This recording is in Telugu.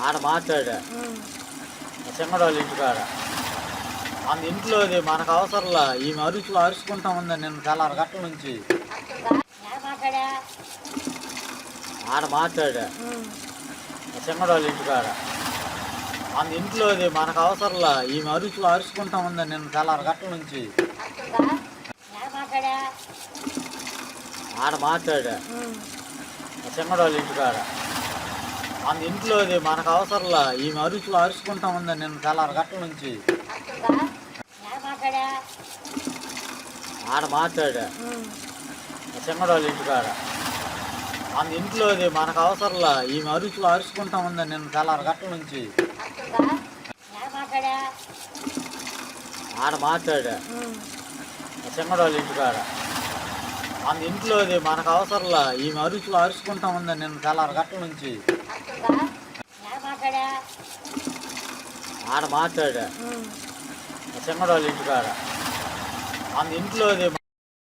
ఆడ మాట్లాడా సింగడోళ్ళ ఇంటికాడ అందు ఇంట్లోది మనకు అవసరంలా ఈ అరుచులు అరుచుకుంటా ఉందని నిన్న తెల్లారి గట్ల నుంచి ఆడ మాట్లాడా సింగడోళ్ళ ఇంటికాడ అందు ఇంట్లోది మనకు అవసరంలా ఈ అరుచులు అరుచుకుంటా ఉందని నిన్న తెల్లారి గట్ల నుంచి ఆడ మాట్లాడా సింగడోళ్ళ ఇంటికాడ అందు ఇంట్లోది మనకు అవసరంలా ఈ అరుచులు అరుచుకుంటా ఉందని నిన్న తెల్లారి గట్ల నుంచి ఆడ మాట్లాడా సింగడోళ్ళ ఇంటికాడ అందు ఇంట్లోది మనకు అవసరంలా ఈ అరుచులు అరుచుకుంటా ఉందని నిన్న తెల్లారి గట్ల నుంచి ఆడ మాట్లాడా సింగడోళ్ళ ఇంటికాడ అందు ఇంట్లోది మనకు అవసరంలా ఈ అరుచులు అరుచుకుంటా ఉందని నిన్న తెల్లారి గట్ల నుంచి ఆడ మాట్లాడా సింగడోళ్ళ ఇంటికాడ అందు ఇంట్లోది